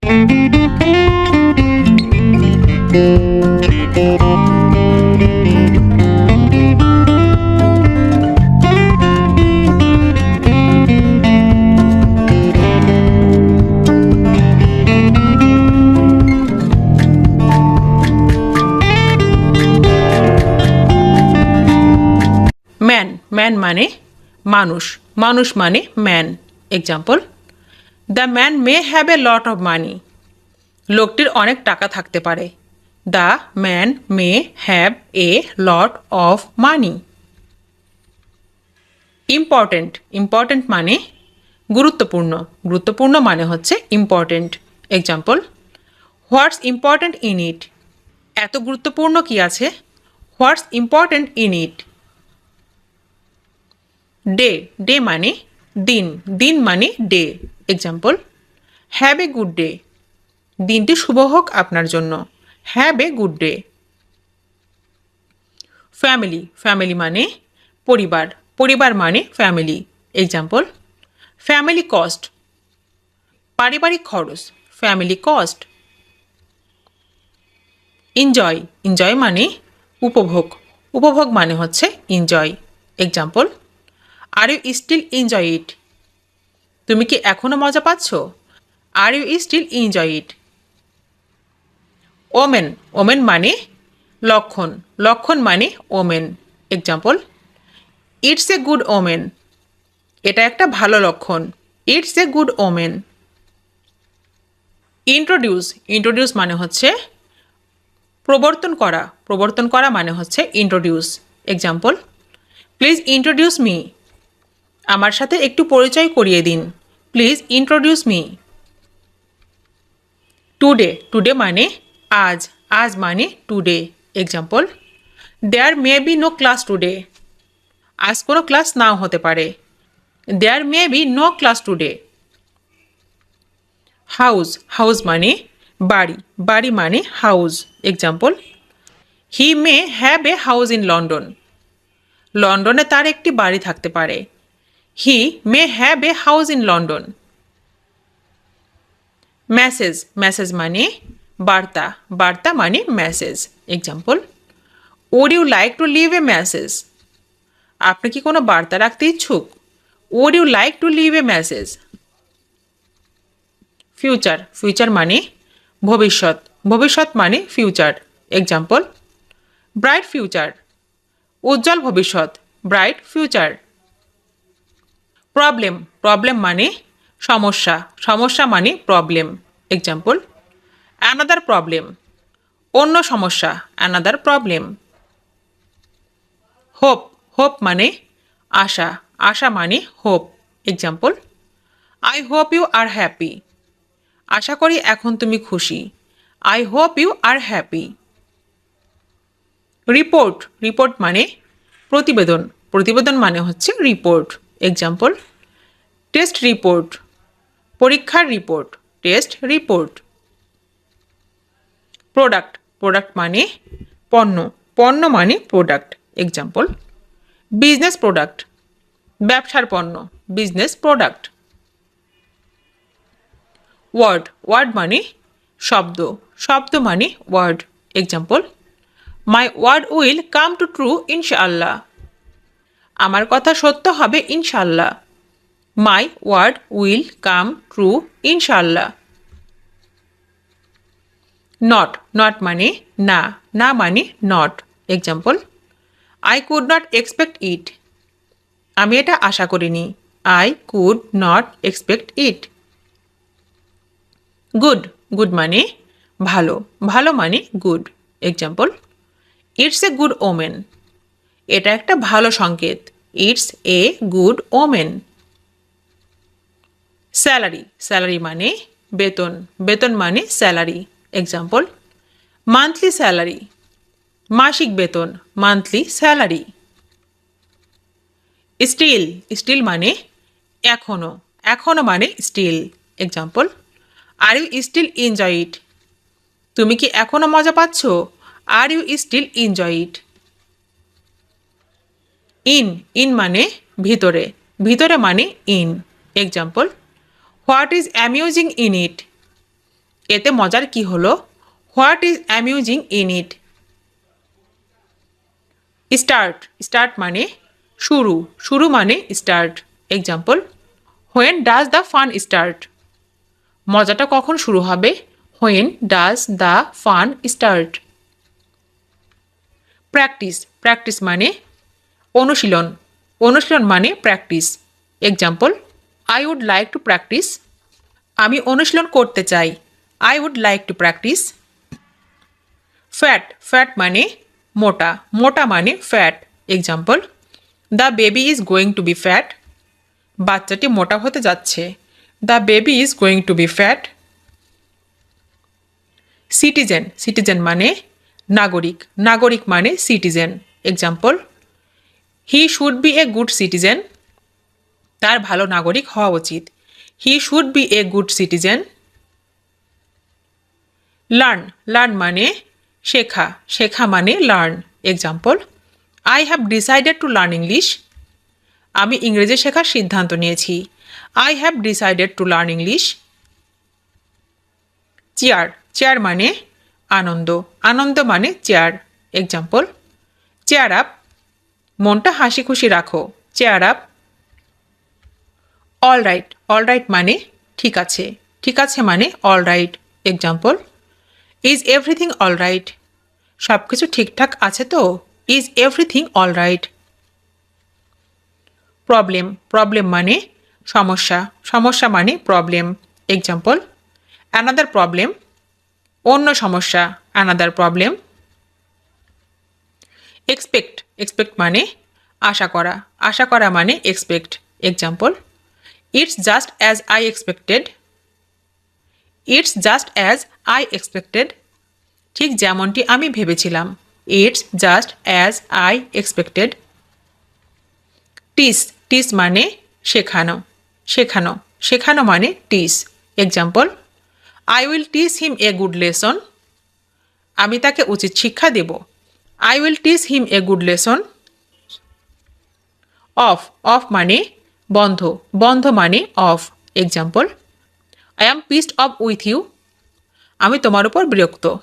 Man, man মানে মানুষ, মানুষ মানে man. Example, the man may have a lot of money. লোকটির অনেক টাকা থাকতে পারে। The man may have a lot of money. Important, important মানে গুরুত্বপূর্ণ, গুরুত্বপূর্ণ মানে হচ্ছে important. Example, what's important in it. এত গুরুত্বপূর্ণ কি আছে? What's important in it. Day, day মানে দিন, দিন মানে day. Example, have a good day. দিনটি শুভ হোক আপনার জন্য। Have a good day. Family, family মানে পরিবার, পরিবার মানে ফ্যামিলি। Example, family cost. পারিবারিক খরচ, ফ্যামিলি কস্ট। এনজয়, এনজয় মানে উপভোগ, উপভোগ মানে হচ্ছে enjoy. Example, are you still enjoy it. তুমি কি এখনও মজা পাচ্ছ? Are you still enjoy it. Omen, omen মানে লক্ষণ, লক্ষণ মানে omen. Example, it's a good omen. এটা একটা ভালো লক্ষণ। It's a good omen. Introduce, introduce মানে হচ্ছে প্রবর্তন করা, প্রবর্তন করা মানে হচ্ছে introduce. Example, please introduce me. আমার সাথে একটু পরিচয় করিয়ে দিন। Please introduce me. Today, today মানে আজ, আজ মানে today. Example, there may be no class today. আজ কোনো ক্লাস নাও হতে পারে। There may be no class today. House, house মানে বাড়ি, বাড়ি মানে house. Example, he may have a house in London. লন্ডনে তার একটি বাড়ি থাকতে পারে। He may have a house in London. Message, message মানে বার্তা, বার্তা মানে message. Example, would you like to leave a message. আপনি কি কোনো বার্তা রাখতে ইচ্ছুক? Would you like to leave a message. Future, future মানে ভবিষ্যৎ, ভবিষ্যৎ মানে ফিউচার। Example, bright future. উজ্জ্বল ভবিষ্যৎ, ব্রাইট ফিউচার। প্রবলেম, প্রবলেম মানে সমস্যা, সমস্যা মানে প্রবলেম। Example, another problem. অন্য সমস্যা, অ্যানাদার প্রবলেম। হোপ, হোপ মানে আশা, আশা মানে hope. Example, I hope you are happy. আশা করি এখন তুমি খুশি। I hope you are happy. Report, report মানে প্রতিবেদন, প্রতিবেদন মানে হচ্ছে রিপোর্ট। Example, test report. পরীক্ষার report, test report. Product, product মানে পণ্য, পণ্য মানে প্রোডাক্ট। Example, business product. ব্যবসার পণ্য, বিজনেস প্রোডাক্ট। ওয়ার্ড, ওয়ার্ড মানে শব্দ, শব্দ মানে word. Example, my word will come to true ইনশাআল্লাহ। আমার কথা সত্য হবে ইনশাআল্লাহ। My word will come true ইনশাআল্লাহ। নট, নট মানে না, না মানে not. Example, I could not expect it. আমি এটা আশা করিনি। I could not expect it. Good, good মানে ভালো, ভালো মানে good. Example, it's a good omen. এটা একটা ভালো সংকেত। It's a good omen. Salary, salary মানে বেতন, বেতন মানে স্যালারি। Example, monthly salary. মাসিক বেতন, মান্থলি স্যালারি। স্টিল, স্টিল মানে এখনো, এখনো মানে still. Example, are you still enjoy it. তুমি কি এখনো মজা পাচ্ছ? Are you still enjoy it. In, in মানে ভিতরে, ভিতরে মানে in. Example, what is amusing in it. এতে মজার কি হলো? What is amusing in it? Start, start মানে শুরু, শুরু মানে start. Example, when does the fun start? মজাটা কখন শুরু হবে? When does the fun start? Practice, practice মানে অনুশীলন, অনুশীলন মানে practice. Example, I would like to practice. আমি অনুশীলন করতে চাই। I would like to practice. Fat, fat মানে মোটা, মোটা মানে fat. Example, the baby is going to be fat. বাচ্চাটি মোটা হতে যাচ্ছে। The baby is going to be fat. Citizen, citizen মানে নাগরিক, নাগরিক মানে citizen. Example, he should be a good citizen. তার ভালো নাগরিক হওয়া উচিত। He should be a good citizen. Learn, learn মানে শেখা, শেখা মানে learn. Example, I have decided to learn English. আমি ইংরেজি শেখার সিদ্ধান্ত নিয়েছি। I have decided to learn English. Chair, chair মানে আনন্দ, আনন্দ মানে চেয়ার। Example, chair up. মনটা হাসি খুশি রাখো। Chair up. All right, all right মানে ঠিক আছে, ঠিক আছে মানে all right. Example, is everything all right? সব কিছু ঠিকঠাক আছে তো? Is everything all right? Problem, problem মানে সমস্যা, সমস্যা মানে প্রবলেম। Example, another problem. অন্য সমস্যা, অ্যানাদার প্রবলেম। এক্সপেক্ট, এক্সপেক্ট মানে আশা করা, আশা করা মানে expect. Example, it's just as I expected. It's just as I expected. ঠিক যেমনটি আমি ভেবেছিলাম। It's just as I expected. Teach, teach মানে শেখানো, শেখানো, শেখানো মানে teach. Example, I will teach him a good lesson. আমি তাকে উচিত শিক্ষা দেব। I will teach him a good lesson. Off, off মানে বন্ধ, বন্ধ মানে off. Example, I am pissed off with you. আমি তোমার উপর বিরক্ত।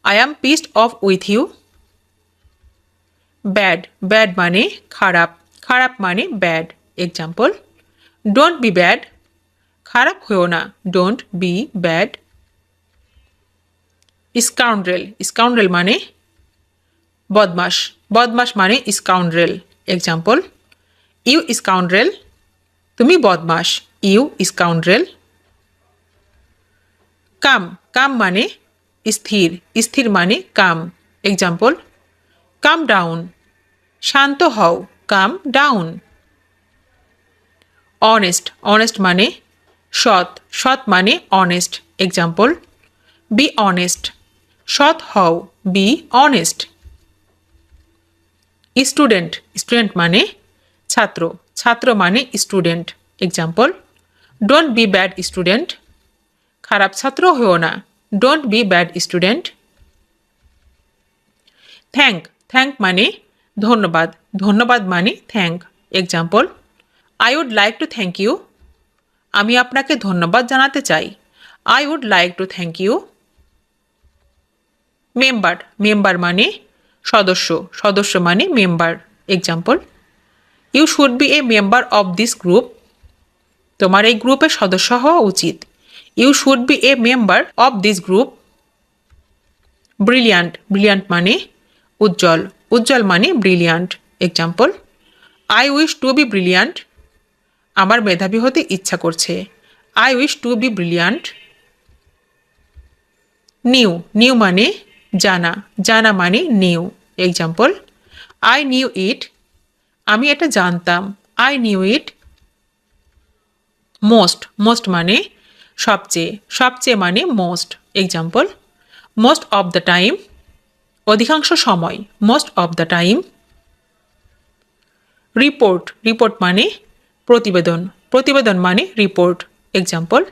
I am pissed off with you. Bad, bad মানে খারাপ, খারাপ মানে bad. Example, don't be bad. খারাপ হয়েও না। Don't be bad. Scoundrel, scoundrel মানে বদমাস, বদমাস মানে স্কাউন্ড্রেল। Example, you scoundrel. তুমি বদমাস। You scoundrel. কাম, কাম মানে স্থির, স্থির মানে কাম। এক্সাম্পল, কাম ডাউন। শান্ত হও। কাম ডাউন। অনেস্ট, অনেস্ট মানে সৎ, সৎ মানে অনেস্ট। Example, be honest. সৎ হও। Be honest. স্টুডেন্ট, স্টুডেন্ট মানে ছাত্র, ছাত্র মানে student. Example, don't be bad student. খারাপ ছাত্র হও না। Don't be bad student. Thank, thank মানে ধন্যবাদ, ধন্যবাদ মানে thank. Example, I would like to thank you. আমি আপনাকে ধন্যবাদ জানাতে চাই। I would like to thank you. Member, member মানে সদস্য, সদস্য মানে member. Example, you should be a member of this group. তোমার এই গ্রুপের সদস্য হওয়া উচিত। You should be a member of this group. Brilliant, brilliant মানে উজ্জ্বল, উজ্জ্বল মানে brilliant. Example, I wish to be brilliant. আমার মেধাবী হতে ইচ্ছা করছে। I wish to be brilliant. Knew, knew মানে জানা, জানা মানে knew. Example, I knew it. আমি এটা জানতাম। I knew it. Most, most মানে সবচেয়ে, সবচেয়ে মানে most. Example, most of the time. অধিকাংশ সময়। Most of the time. Report, report মানে প্রতিবেদন, প্রতিবেদন মানে রিপোর্ট। Example,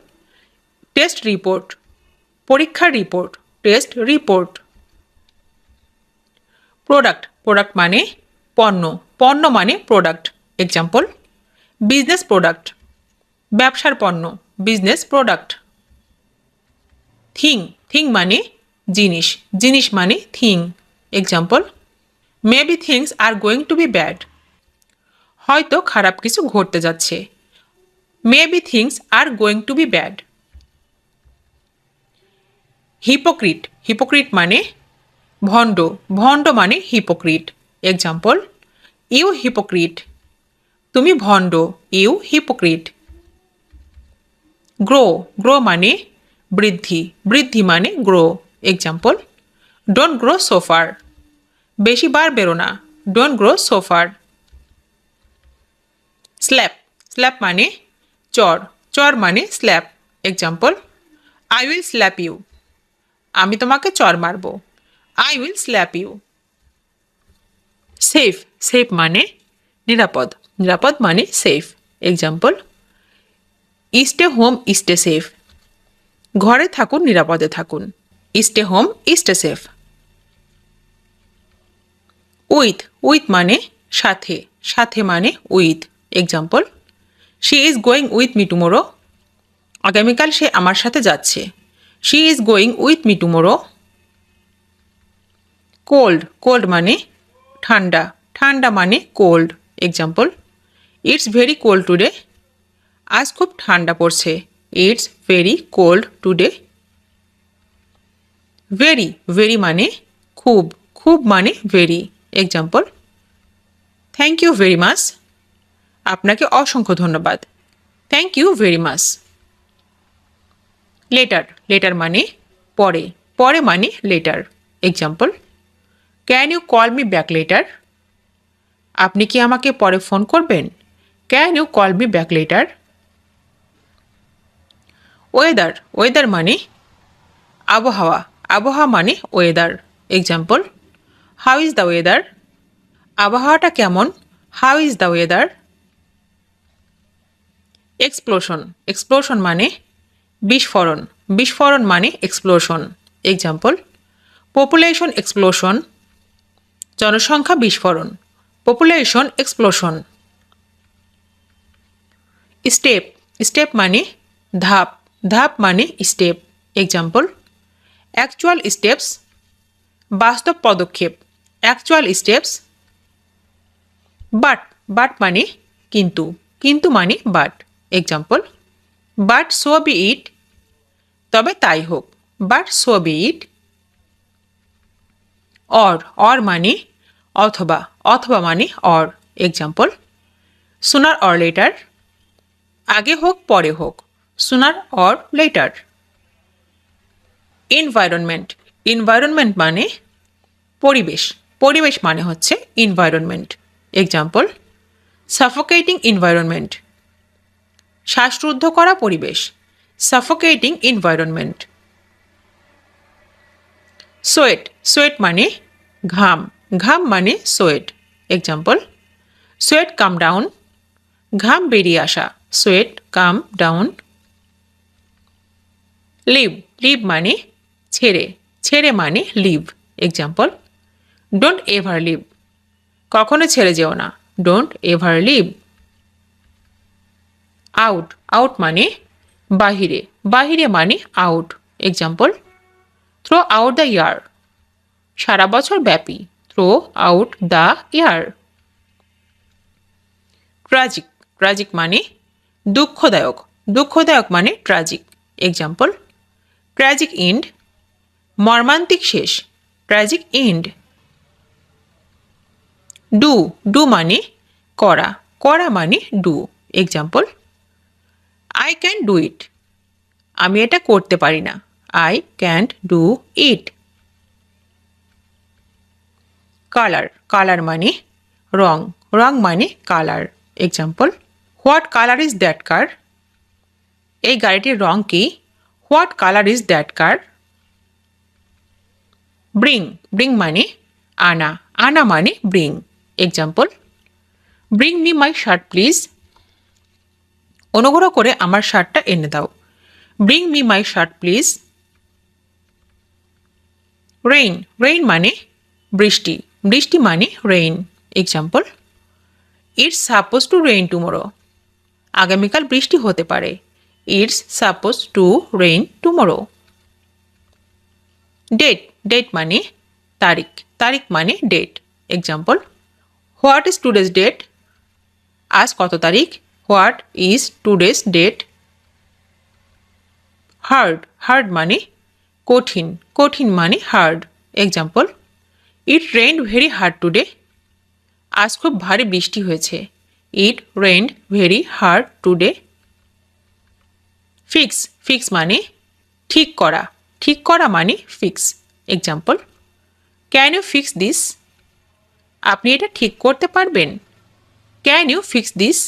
test report. পরীক্ষার report. Test report. Product, product মানে পণ্য, পণ্য মানে প্রোডাক্ট। Example, business product. ব্যবসার পণ্য। Business product. থিং থিং মানে জিনিস জিনিস মানে thing example maybe things are going to B bad হয়তো খারাপ কিছু ঘটতে যাচ্ছে maybe things are going to B bad hypocrite hypocrite মানে ভণ্ড ভণ্ড মানে হিপোক্রিট এক্সাম্পল ইউ হিপোক্রিট তুমি ভণ্ড ইউ হিপোক্রিট গ্রো গ্রো মানে বৃদ্ধি বৃদ্ধি মানে গ্রো এক্সাম্পল ডোন্ট গ্রো সোফার বেশি বার বেরো না don't grow so far slap slap মানে চর চর মানে slap example I will slap you আমি তোমাকে চর মারব I will slap you safe safe মানে নিরাপদ নিরাপদ মানে safe example stay home stay safe ঘরে থাকুন নিরাপদে থাকুন stay home stay safe with with মানে সাথে সাথে মানে with example she is going with me tomorrow আগামীকাল সে আমার সাথে যাচ্ছে she is going with me tomorrow cold cold মানে ঠান্ডা ঠান্ডা মানে cold example it's very cold today আজ খুব ঠান্ডা পড়ছে it's very cold today very very মানে খুব খুব মানে very example thank you very much আপনাকে অসংখ্য ধন্যবাদ thank you very much later later মানে পরে পরে মানে later example can you call me back later আপনি কি আমাকে পরে ফোন করবেন can you call me back later weather weather মানে আবহাওয়া আবহাওয়া মানে weather example how is the weather আবহাওয়াটা কেমন how is the weather explosion explosion মানে বিস্ফোরণ বিস্ফোরণ মানে এক্সপ্লোশন এক্সাম্পল পপুলেশন এক্সপ্লোশন জনসংখ্যা বিস্ফোরণ পপুলেশন এক্সপ্লোশন স্টেপ স্টেপ মানে ধাপ ধাপ মানে স্টেপ এক্সাম্পল অ্যাকচুয়াল স্টেপস বাস্তব পদক্ষেপ অ্যাকচুয়াল স্টেপস বাট বাট মানে কিন্তু কিন্তু মানে but example but so be it তবে তাই হোক but so be it or মানে অথবা অথবা মানে or example sooner or later আগে হোক পরে হোক sooner or later environment environment মানে পরিবেশ পরিবেশ মানে হচ্ছে এনভায়রনমেন্ট এক্সাম্পল সাফোকেটিং এনভায়রনমেন্ট শ্বাসরুদ্ধ করা পরিবেশ সাফোকেটিং এনভায়রনমেন্ট সোয়েট সোয়েট মানে ঘাম ঘাম মানে sweat example sweat come down ঘাম বেরিয়ে আসা sweat come down leave leave মানে ছেড়ে ছেড়ে মানে leave example don't ever leave কখনো ছেড়ে যেও না don't ever leave out out মানে বাহিরে বাহিরে মানে out example throw out the year সারা বছর ব্যাপী throw out the year tragic tragic মানে দুঃখদায়ক দুঃখদায়ক মানে ট্র্যাজিক এক্সাম্পল ট্র্যাজিক এন্ড মর্মান্তিক শেষ ট্র্যাজিক এন্ড ডু ডু মানে করা করা মানে do example I can do it আমি এটা করতে পারি না I can't do it colour colour মানে রং রং মানে colour example what colour is that কার এই গাড়িটির রং কি what colour is that car bring bring মানে আনা আনা মানে bring example bring me my shirt please অনুগ্রহ করে আমার শার্টটা এনে দাও bring me my shirt please rain rain মানে বৃষ্টি বৃষ্টি মানে rain example it's suppose to rain tomorrow আগামীকাল বৃষ্টি হতে পারে it's suppose to rain tomorrow date date মানে তারিখ তারিখ মানে date example what is today's date আজ কত তারিখ what is today's date hard hard মানে কঠিন কঠিন মানে hard example it rained very hard today আজ খুব ভারী বৃষ্টি হয়েছে it rained very hard today fix fix মানে ঠিক করা মানে fix example can you fix this আপনি এটা ঠিক করতে পারবেন can you fix this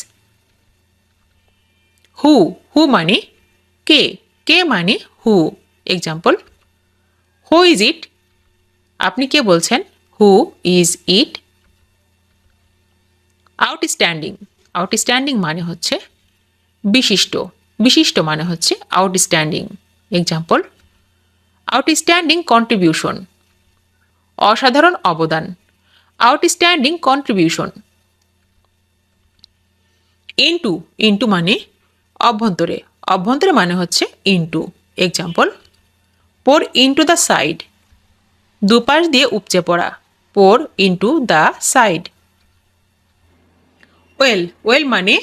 who who মানে কে কে মানে who example who is it আপনি কে বলছেন who is it outstanding outstanding মানে হচ্ছে বিশিষ্ট বিশিষ্ট মানে হচ্ছে আউটস্ট্যান্ডিং এক্সাম্পল আউটস্ট্যান্ডিং কন্ট্রিবিউশন অসাধারণ অবদান আউটস্ট্যান্ডিং কন্ট্রিবিউশন ইনটু ইনটু মানে অভ্যন্তরে অভ্যন্তরে মানে হচ্ছে into example pour into the side দুপাশ দিয়ে উপচে পড়া pour into the side well well মানে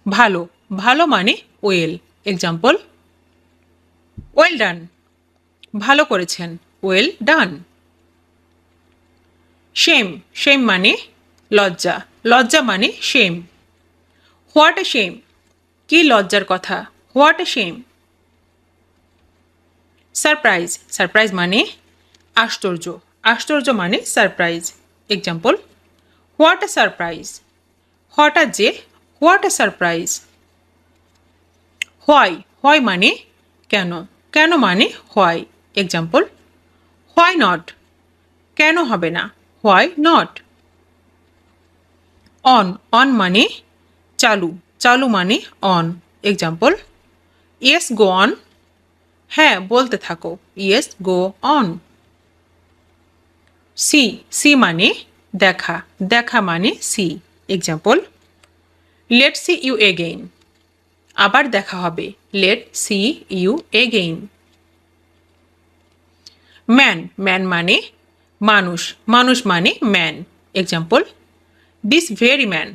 ভালো ভালো মানে ওয়েল এক্সাম্পল ওয়েল ডান ভালো করেছেন ওয়েল ডান শেম শেম মানে লজ্জা লজ্জা মানে শেম হোয়াট এ শেম কি লজ্জার কথা what a shame surprise surprise মানে আশ্চর্য আশ্চর্য মানে surprise example what A surprise হঠাৎ যে what a surprise why why মানে কেন কেন মানে হোয়াই এক্সাম্পল হোয়াই নট কেন হবে না হোয়াই নট অন অন মানে চালু চালু মানে on example yes go on হ্যাঁ বলতে থাকো yes go on see see মানে দেখা দেখা মানে see example let see you again আবার দেখা হবে let see you again man man মানে মানুষ মানুষ মানে man example this very man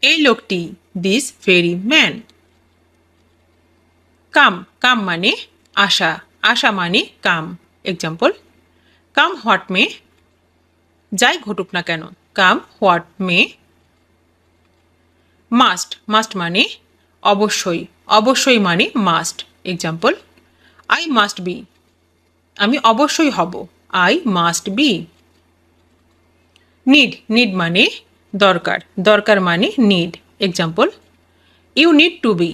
এই লোকটি this very man come come মানে আশা আশা মানে কাম এক্সাম্পল কাম হোয়াট মে যাই ঘটুক না কেন come what may must must মানে অবশ্যই অবশ্যই মানে must example I must be আমি অবশ্যই হব I must be need need মানে দরকার দরকার মানে need example you need to be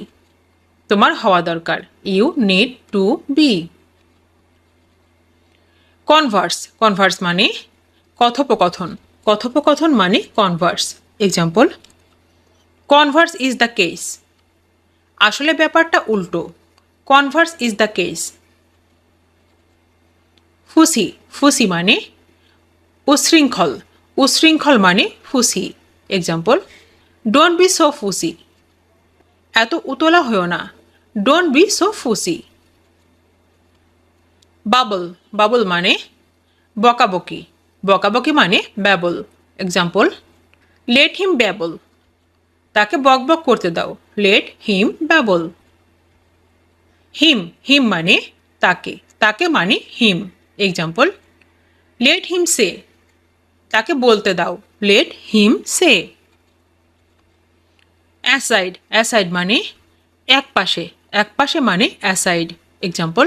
তোমার হওয়া দরকার you need to be converse converse মানে কথোপকথন কথোপকথন মানে converse example converse is the case আসলে ব্যাপারটা উল্টো converse is the case fussy fussy মানে উশৃঙ্খল উশৃঙ্খল মানে fussy example don't B so ফুসি এত উতলা হয়েও না don't B so ফুসি bubble bubble মানে বকাবকি বকাবকি মানে ব্যাবল এক্সাম্পল লেট হিম ব্যাবল তাকে বকবক করতে দাও লেট হিম ব্যাবল হিম হিম মানে তাকে তাকে মানে হিম এক্সাম্পল লেট হিম সে তাকে বলতে দাও লেট হিম সে অ্যাসাইড অ্যাসাইড মানে এক পাশে মানে অ্যাসাইড এক্সাম্পল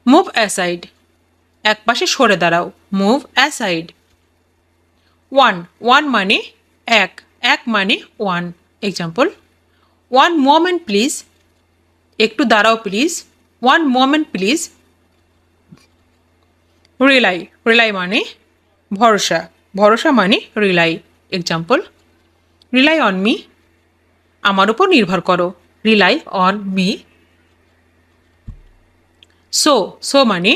মুভ অ্যাসাইড এক পাশে সরে দাঁড়াও মুভ অ্যাসাইড ওয়ান ওয়ান মানে এক এক মানে one example one moment please একটু দাঁড়াও please one moment please rely rely মানে ভরসা ভরসা মানে rely example rely on me আমার উপর নির্ভর করো rely on me so so মানে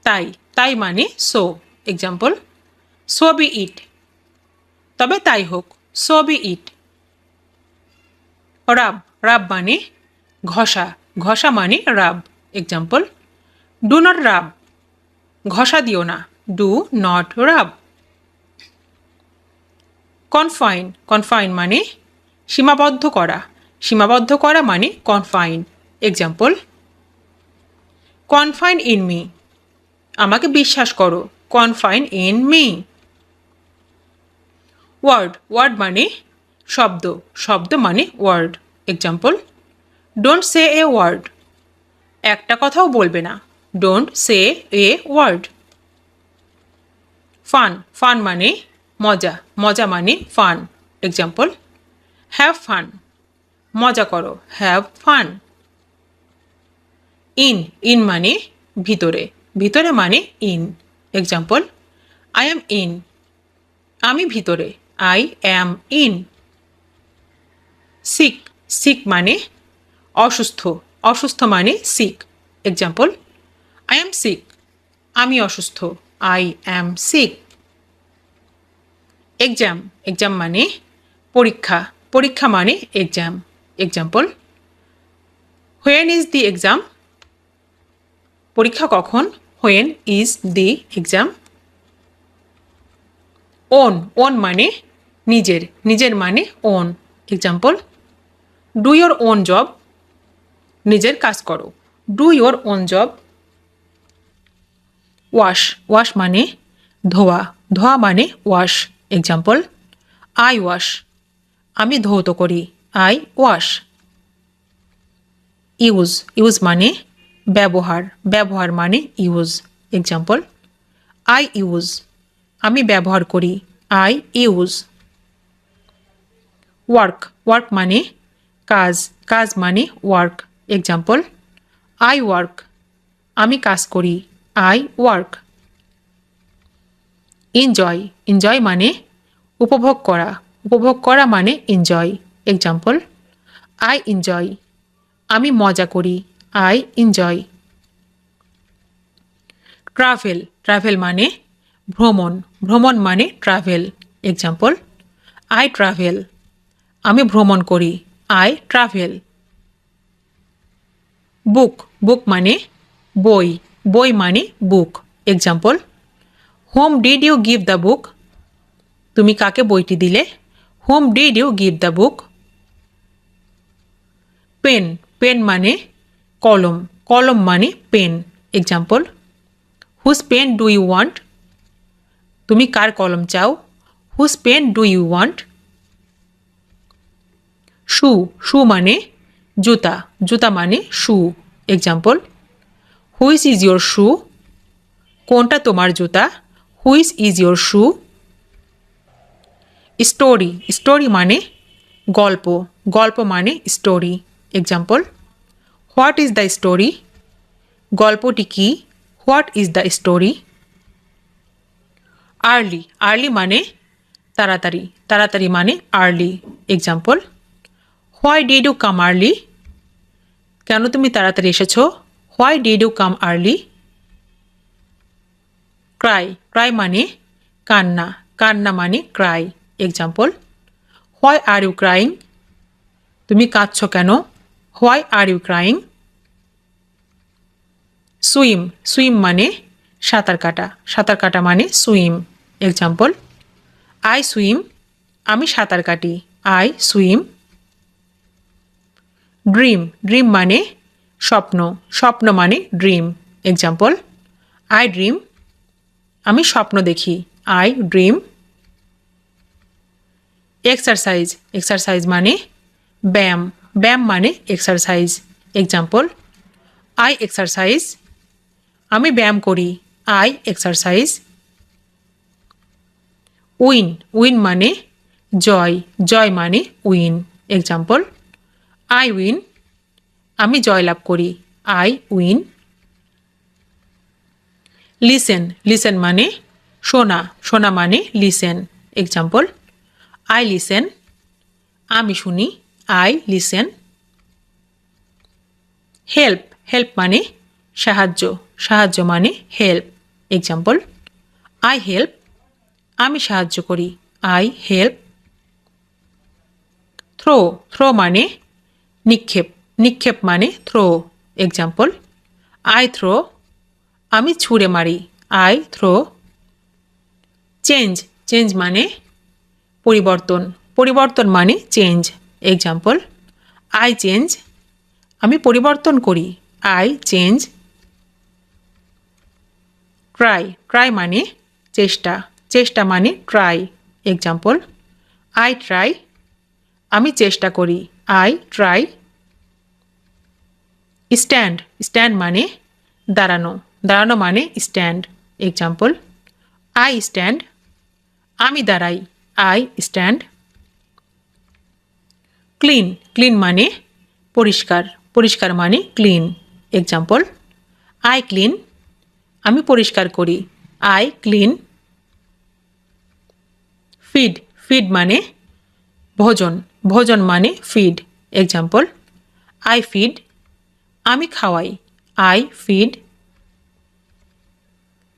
তাই তাই মানে so example so be it তবে তাই হোক সো বি ইট রাব রাব মানে ঘষা ঘষা মানে rub example do not rub ঘষা দিও না, do not rub. Confine, confine মানে সীমাবদ্ধ করা, সীমাবদ্ধ করা মানে confine. Example, confine in me, আমাকে বিশ্বাস করো, confine in me. Word, word মানে শব্দ, শব্দ মানে word. Example, don't say a word, একটা কথাও বলবে না, don't say a word. Fun, fun মানে মজা, মজা মানে ফান। এক্সাম্পল, হ্যাভ ফান, মজা করো, হ্যাভ ফান। ইন, ইন মানে ভিতরে, ভিতরে মানে in. Example, I am in, আমি ভিতরে, I am in. Sick, sick মানে অসুস্থ, অসুস্থ মানে sick. Example, I am sick, আমি অসুস্থ, I am sick. Exam, exam মানে পরীক্ষা, পরীক্ষা মানে exam. Example, when is the exam, পরীক্ষা কখন, when is the exam. Own, own মানে নিজের, নিজের মানে own. Example, do your own job, নিজের কাজ করো, do your own job. Wash, wash মানে ধোয়া, ধোয়া মানে ওয়াশ। এক্সাম্পল, আই ওয়াশ, আমি ধৌত করি, আই ওয়াশ। ইউজ, ইউজ মানে ব্যবহার, ব্যবহার মানে ইউজ। এক্সাম্পল, আই ইউজ, আমি ব্যবহার করি, আই ইউজ। ওয়ার্ক, ওয়ার্ক মানে কাজ, কাজ মানে ওয়ার্ক। এক্সাম্পল, আই ওয়ার্ক, আমি কাজ করি, আই ওয়ার্ক। এনজয়, এনজয় মানে উপভোগ করা, উপভোগ করা মানে এনজয়। এক্সাম্পল, আই এনজয়, আমি মজা করি, আই এনজয়। ট্রাভেল, ট্রাভেল মানে ভ্রমণ, ভ্রমণ মানে ট্রাভেল। এক্সাম্পল, আই ট্রাভেল, আমি ভ্রমণ করি, আই ট্রাভেল। বুক, বুক মানে বই, বই মানে book. Example, whom did you give the book, তুমি কাকে বইটি দিলে, whom did you give the book. Pen, pen মানে কলম, কলম মানে pen. Example, whose pen do you want, তুমি কার কলম চাও, whose pen do you want. Shoe, shoe মানে জুতা, জুতা মানে shoe. Example, which is your shoe, কোনটা তোমার জুতা, which is your shoe. Story, story মানে গল্প, গল্প মানে story. Example, what is the story, গল্পটি কি, what is the story. Early, early মানে তাড়াতাড়ি, তাড়াতাড়ি মানে early. Example, why did you come early, কেন তুমি তাড়াতাড়ি এসেছো, why did you come early. Cry, cry মানে কান্না, কান্না মানে cry. Example, why are you crying, তুমি কাঁদছ কেন, why are you crying. Swim, swim মানে সাঁতার কাটা, সাঁতার কাটা মানে সুইম। এক্সাম্পল, আই সুইম, আমি সাঁতার কাটি, আই সুইম। ড্রিম, ড্রিম মানে স্বপ্ন, স্বপ্ন মানে ড্রিম। এক্সাম্পল, আই ড্রিম, আমি স্বপ্ন দেখি, আই ড্রিম। এক্সারসাইজ, এক্সারসাইজ মানে ব্যায়াম, ব্যায়াম মানে এক্সারসাইজ। এক্সাম্পল, আই এক্সারসাইজ, আমি ব্যায়াম করি, আই এক্সারসাইজ। উইন, উইন মানে জয়, জয় মানে উইন। এক্সাম্পল, আই উইন, আমি জয়লাভ করি, আই উইন। লিসেন, লিসেন মানে শোনা, শোনা মানে লিসেন। এক্সাম্পল, আই লিসেন, আমি শুনি, আই লিসেন। হেল্প, হেল্প মানে সাহায্য, সাহায্য মানে হেল্প। এক্সাম্পল, আই হেল্প, আমি সাহায্য করি, আই হেল্প। থ্রো, থ্রো মানে নিক্ষেপ, নিক্ষেপ মানে থ্রো। এক্সাম্পল, আই থ্রো, আমি ছুঁড়ে মারি, আই থ্রো। চেঞ্জ চেঞ্জ মানে পরিবর্তন, পরিবর্তন মানে চেঞ্জ। এক্সাম্পল, আই চেঞ্জ, আমি পরিবর্তন করি। I change. ট্রাই ট্রাই মানে চেষ্টা, চেষ্টা মানে ট্রাই। এক্সাম্পল, আই ট্রাই, আমি চেষ্টা করি। I try. স্ট্যান্ড স্ট্যান্ড মানে দাঁড়ানো, দাঁড়ানো মানে স্ট্যান্ড। এক্সাম্পল, আই স্ট্যান্ড, আমি দাঁড়াই। I stand. ক্লিন ক্লিন মানে পরিষ্কার, পরিষ্কার মানে ক্লিন। এক্সাম্পল, আই ক্লিন, আমি পরিষ্কার করি। I clean. ফিড ফিড মানে ভোজন, ভোজন মানে ফিড। এক্সাম্পল, আই ফিড, আমি খাওয়াই। I feed.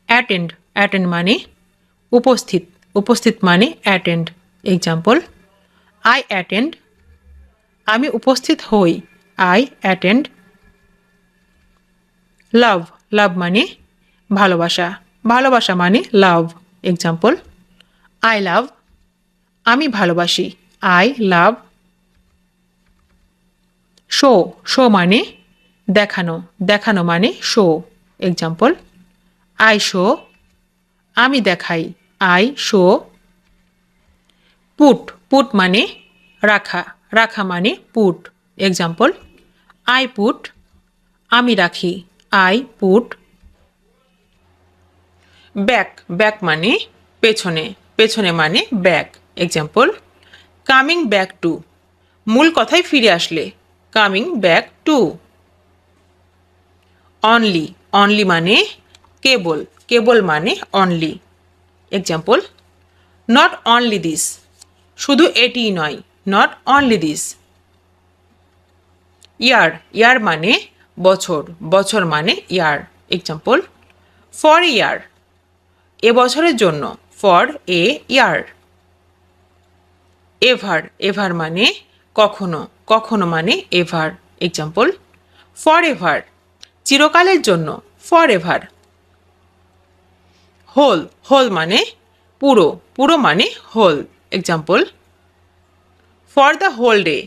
অ্যাটেন্ড অ্যাটেন্ড মানে উপস্থিত, উপস্থিত মানে অ্যাটেন্ড। এক্সাম্পল, আই অ্যাটেন্ড, আমি উপস্থিত হই। I attend. লাভ লাভ মানে ভালোবাসা, ভালোবাসা মানে লাভ। এক্সাম্পল, আই লাভ, আমি ভালোবাসি। I love. শো শো মানে দেখানো, দেখানো মানে শো। এক্সাম্পল, আই শো, আমি দেখাই। I show. পুট পুট মানে রাখা, রাখা মানে পুট। এক্সাম্পল, আই পুট, আমি রাখি। I put. ব্যাক ব্যাক মানে পেছনে, পেছনে মানে back. Example, coming back to, মূল কথায় ফিরে আসলে। Coming back to. Only only মানে কেবল, কেবল মানে only. Example, not only this, শুধু এটিই নয়। Not only this. Year year মানে বছর, বছর মানে ইয়ার। এক্সাম্পল, ফর ইয়ার, এ বছরের জন্য। For a year. Ever ever মানে কখনো, কখনো মানে এভার। এক্সাম্পল, ফর এভার, চিরকালের জন্য। For ever. হোল হোল মানে পুরো, পুরো মানে whole. Example, for the whole day,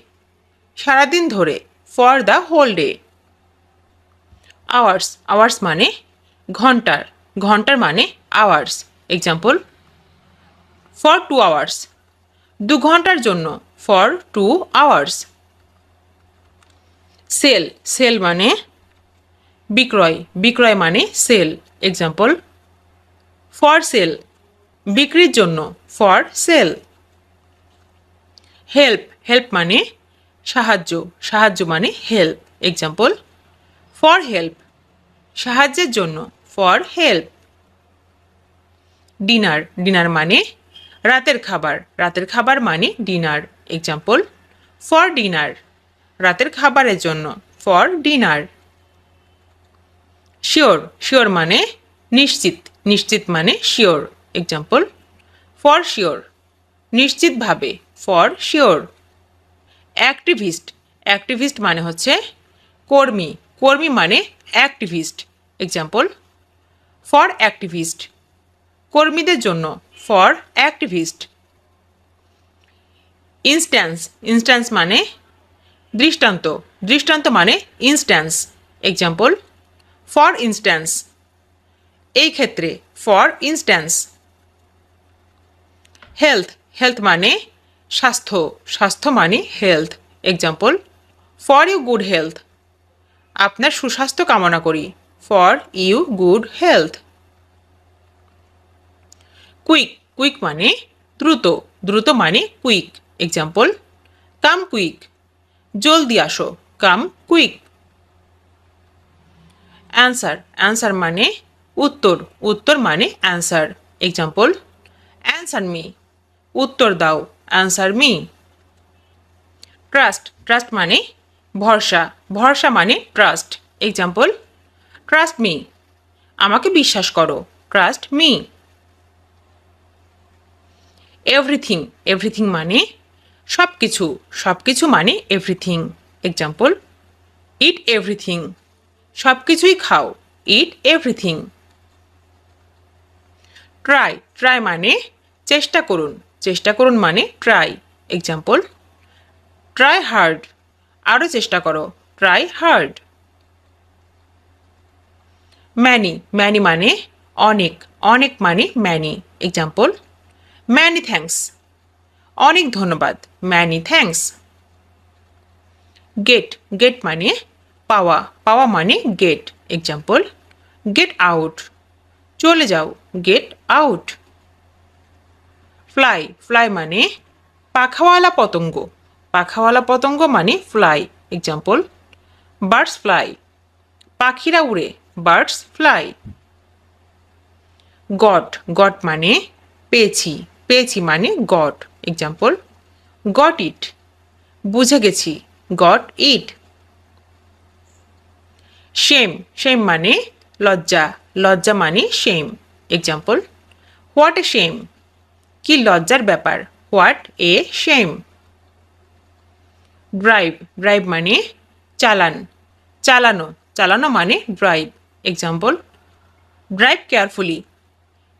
সারাদিন ধরে। For the whole day. Hours hours মানে ঘন্টার, ঘন্টার মানে আওয়ার্স। এক্সাম্পল, ফর 2 আওয়ার্স, 2 ঘন্টার জন্য। For 2 hours. সেল সেল মানে বিক্রয়, বিক্রয় মানে সেল। এক্সাম্পল, ফর সেল, বিক্রির জন্য। For sale. হেল্প হেল্প মানে সাহায্য, সাহায্য মানে হেল্প। এক্সাম্পল, ফর হেল্প, সাহায্যের জন্য। For help. ডিনার ডিনার মানে রাতের খাবার, রাতের খাবার মানে ডিনার। এক্সাম্পল, ফর ডিনার, রাতের খাবারের জন্য। For dinner. শিওর শিওর মানে নিশ্চিত, নিশ্চিত মানে শিওর। এক্সাম্পল, ফর শিওর, নিশ্চিতভাবে। For sure. অ্যাক্টিভিস্ট অ্যাক্টিভিস্ট মানে হচ্ছে কর্মী, কর্মী মানে অ্যাক্টিভিস্ট। এক্সাম্পল, ফর অ্যাক্টিভিস্ট, কর্মীদের জন্য। For activist. ইনস্ট্যান্স ইনস্ট্যান্স মানে দৃষ্টান্ত, দৃষ্টান্ত মানে ইনস্ট্যান্স। এক্সাম্পল, ফর ইনস্ট্যান্স, এই ক্ষেত্রে। For instance. হেলথ হেলথ মানে স্বাস্থ্য, স্বাস্থ্য মানে health. Example, for you good health, আপনার সুস্বাস্থ্য কামনা করি। For you good health. Quick quick মানে দ্রুত, দ্রুত মানে কুইক। এক্সাম্পল, কাম কুইক, জলদি আসো। কাম কুইক। অ্যান্সার অ্যান্সার মানে উত্তর, উত্তর মানে অ্যান্সার। এক্সাম্পল, অ্যান্সার মি, উত্তর দাও। Answer me. ট্রাস্ট ট্রাস্ট মানে ভরসা, ভরসা মানে ট্রাস্ট। এক্সাম্পল, ট্রাস্ট মি, আমাকে বিশ্বাস করো। Trust me. এভরিথিং এভরিথিং মানে সব কিছু, সব কিছু মানে এভরিথিং। এক্সাম্পল, ইট এভরিথিং, সব কিছুই খাও। ইট এভরিথিং। ট্রাই মানে চেষ্টা করুন, চেষ্টা করুন মানে ট্রাই। এক্সাম্পল, ট্রাই হার্ড, আরও চেষ্টা করো, ট্রাই হার্ড। ম্যানি মানে অনেক, অনেক মানে ম্যানি। এক্সাম্পল, ম্যানি থ্যাঙ্কস, অনেক ধন্যবাদ, ম্যানি থ্যাঙ্কস। গেট মানে পাওয়া, পাওয়া মানে গেট। এক্সাম্পল, গেট আউট, চলে যাও, গেট আউট। ফ্লাই মানে পাখাওয়ালা পতঙ্গ, পাখাওয়ালা পতঙ্গ মানে ফ্লাই। এক্সাম্পল, বার্ডস ফ্লাই, পাখিরা উড়ে, বার্ডস ফ্লাই। গট মানে পেয়েছি, পেয়েছি মানে গট। এক্সাম্পল, গট ইট, বুঝে গেছি, গট ইট। শেম মানে লজ্জা, লজ্জা মানে shame. Example, what A shame, কি লজ্জার ব্যাপার, হোয়াট এ শেম। ড্রাইভ মানে চালান, চালানো, চালানো মানে ড্রাইভ। এক্সাম্পল, ড্রাইভ কেয়ারফুলি,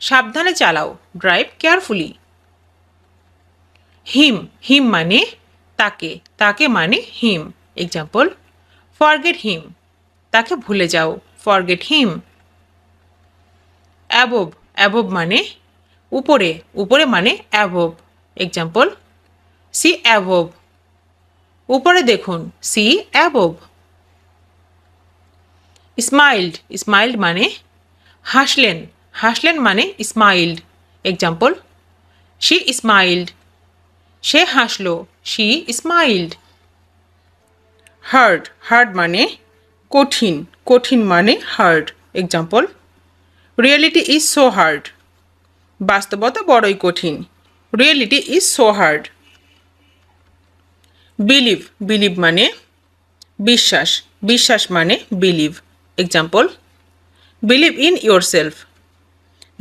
সাবধানে চালাও, ড্রাইভ কেয়ারফুলি। হিম মানে তাকে, তাকে মানে হিম। এক্সাম্পল, ফরগেট হিম, তাকে ভুলে যাও, ফরগেট হিম। অ্যাবোভ মানে উপরে, উপরে মানে অ্যাবোভ। এক্সাম্পল, সি অ্যাবোভ, উপরে দেখুন, সি অ্যাবোভ। স্মাইল্ড মানে হাসলেন, হাসলেন মানে স্মাইল্ড। এক্সাম্পল, শি স্মাইল্ড, সে হাসলো, শি স্মাইল্ড। হার্ড মানে কঠিন, কঠিন মানে hard. Example, reality is so hard, বাস্তবতা বড়ই কঠিন, reality is so hard. Believe মানে বিশ্বাস, বিশ্বাস মানে believe. Example, believe in your self,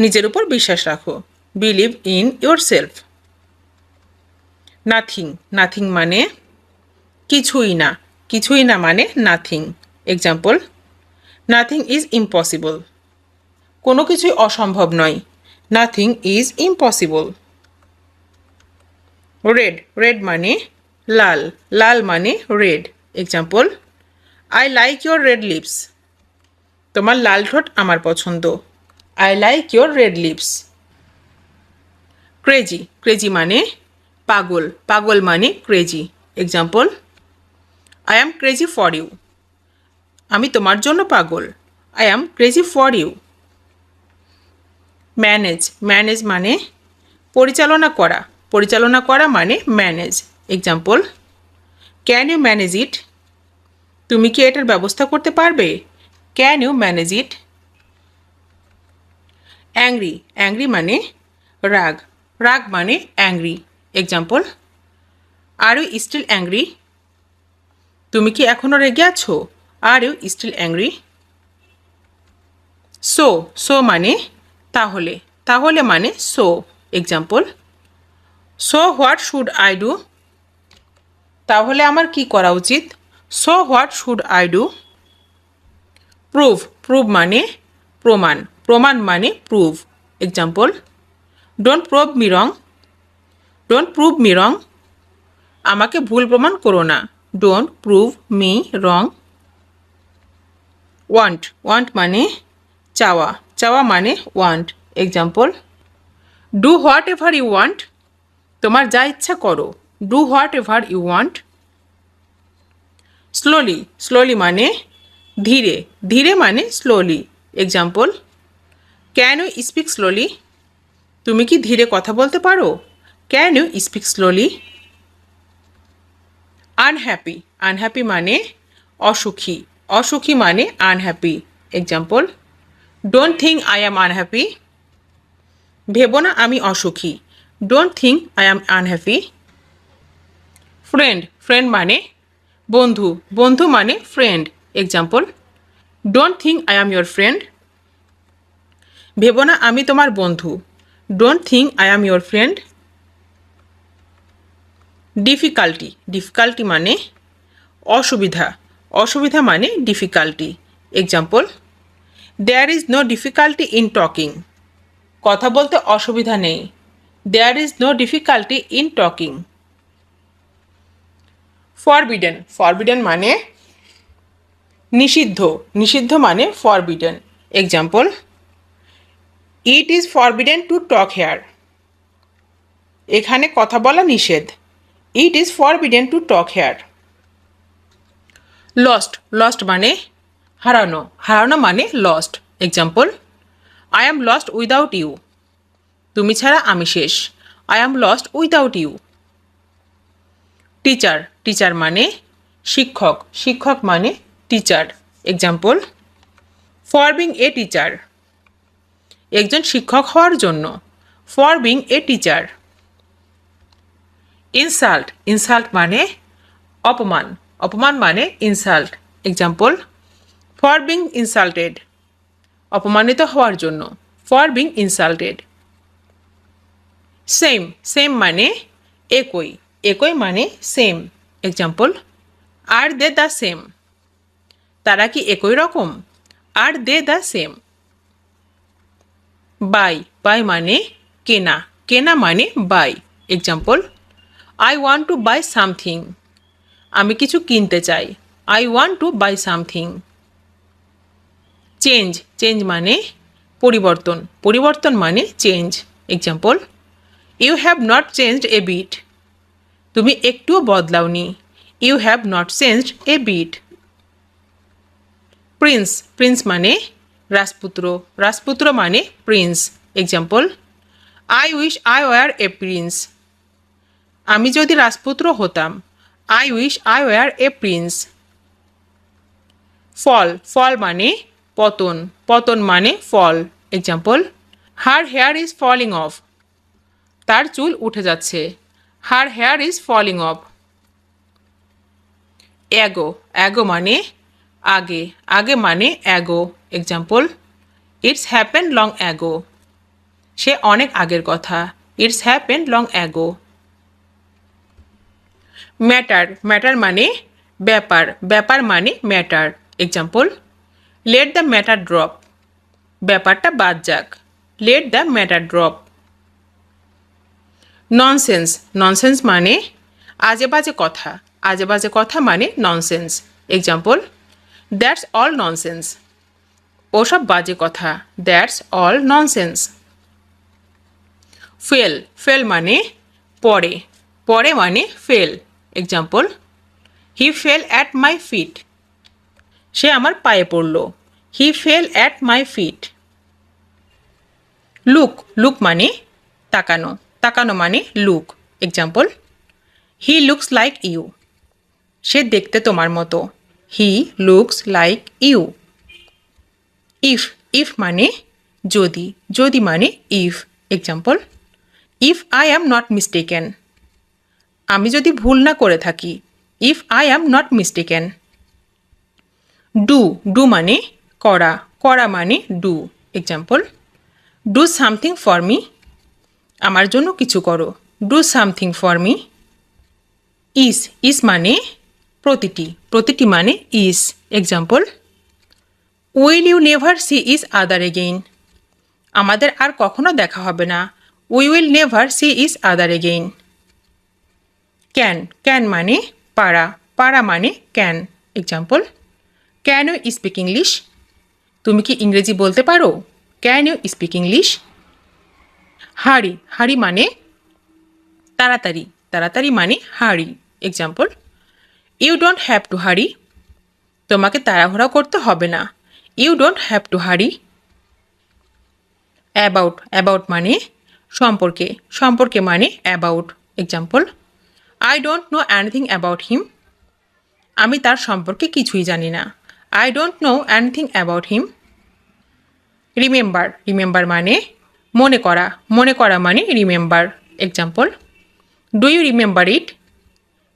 নিজের উপর বিশ্বাস রাখো, believe in your self. Nothing মানে কিছুই না, কিছুই না মানে nothing. Example, nothing is impossible, কোনো কিছুই অসম্ভব নয়, নাথিং ইজ ইম্পসিবল। রেড মানে লাল, লাল মানে red. Example, I like your red lips, তোমার লাল ঠোঁট আমার পছন্দ, I like your red lips. Crazy মানে পাগল, পাগল মানে crazy. Example, I am crazy for you, আমি তোমার জন্য পাগল, I am crazy for you. Manage মানে পরিচালনা করা, পরিচালনা করা মানে manage. Example, can you manage it, তুমি কি এটার ব্যবস্থা করতে পারবে, can you manage it. Angry মানে রাগ, রাগ মানে angry. Example, are you still angry, তুমি কি এখনও রেগে আছো, are you still angry. So মানে তাহলে, তাহলে মানে so. Example, so what should I do, তাহলে আমার কি করা উচিত, so what should I do. Prove মানে প্রমাণ, প্রমাণ মানে prove. Example, don't prove me wrong, don't prove me wrong, আমাকে ভুল প্রমাণ করো না, don't prove me wrong. Want মানে চাওয়া, চাওয়া মানে want. Example, do whatever you want, তোমার যা ইচ্ছা করো, do whatever you want. Slowly মানে ধীরে, ধীরে মানে slowly. Example, can you speak slowly, তুমি কি ধীরে কথা বলতে পারো, can you speak slowly. Unhappy মানে অসুখী, অসুখী মানে unhappy. Example, don't think I am unhappy, ভেবো না আমি অসুখী, don't think I am unhappy. Friend মানে বন্ধু, বন্ধু মানে friend. Example, don't think I am your friend, ভেবো না আমি তোমার বন্ধু, don't think I am your friend. Difficulty মানে অসুবিধা, অসুবিধা মানে difficulty. Example, there is no difficulty in talking, কথা বলতে অসুবিধা নেই। There is no difficulty in talking. Forbidden, forbidden মানে নিষিদ্ধ, নিষিদ্ধ মানে forbidden. Example, it is forbidden to talk here. এখানে কথা বলা নিষেধ। It is forbidden to talk here. Lost, lost মানে হারানো, হারানো মানে lost. Example, I am lost without you. তুমি ছাড়া আমি শেষ। I am lost without you. Teacher, teacher মানে শিক্ষক, শিক্ষক মানে teacher. Example, for being a teacher. একজন শিক্ষক হওয়ার জন্য। For being a teacher. Insult, insult মানে অপমান, অপমান মানে insult. Example, for being insulted. অপমানিত হওয়ার জন্য। For being insulted. Same, same মানে একই, একই মানে same. Example, are they the same. তারা কি একই রকম? Are they the same. Buy, buy মানে কেনা, কেনা মানে by. Example, I want to buy something. আমি কিছু কিনতে চাই। I want to buy something. Change, change মানে পরিবর্তন, পরিবর্তন মানে change. Example, you have not changed a bit. তুমি একটুও বদলাওনি। You have not changed a bit. Prince, prince মানে রাজপুত্র, রাজপুত্র মানে prince. Example, I wish I were a prince. আমি যদি রাজপুত্র হতাম। I wish I were a prince. Fall, fall মানে পতন, পতন মানে ফল। Example, her hair is falling off. তার চুল উঠে যাচ্ছে। Her hair is falling off. Ago, ago মানে আগে, আগে মানে ago. Example, it's happen long ago. সে অনেক আগের কথা। It's happen long ago. Matter, matter মানে ব্যাপার, ব্যাপার মানে matter. Example, let the matter drop. ব্যাপারটা বাদ যাক। Let the matter drop. Nonsense, nonsense মানে আজে বাজে কথা, আজে বাজে কথা মানে nonsense. Example, that's all nonsense. ওসব বাজে কথা। That's all nonsense. Fell, fell মানে পড়ে, পড়ে মানে fell. Example, he fell at my feet. সে আমার পায়ে পড়ল। He fell at my feet. Look, look মানে তাকানো, তাকানো মানে look. Example, he looks like you. সে দেখতে তোমার মতো। He looks like you. If, if মানে যদি, যদি মানে if. Example, if I am not mistaken. আমি যদি ভুল না করে থাকি। If I am not mistaken. Do, do মানে করা, করা মানে do. Example, do something for me. আমার জন্য কিছু করো। Do something for me. Each, each মানে প্রতিটি, প্রতিটি মানে each. Example, will you never see each other again. আমাদের আর কখনো দেখা হবে না। We will never see each other again. Can, can মানে পারা, পারা মানে can. Example, can you speak English. তুমি কি ইংরেজি বলতে পারো? Can you speak English. হাড়ি, হাড়ি মানে তাড়াতাড়ি, তাড়াতাড়ি মানে hurry. Example, you don't have to hurry. তোমাকে তাড়াহুড়া করতে হবে না। You don't have to hurry. About, about মানে সম্পর্কে, সম্পর্কে মানে about. Example, I don't know anything about him. আমি তার সম্পর্কে কিছুই জানি না। I don't know anything about him. Remember, remember মানে মনে করা, মনে করা মানে remember. Example, do you remember it.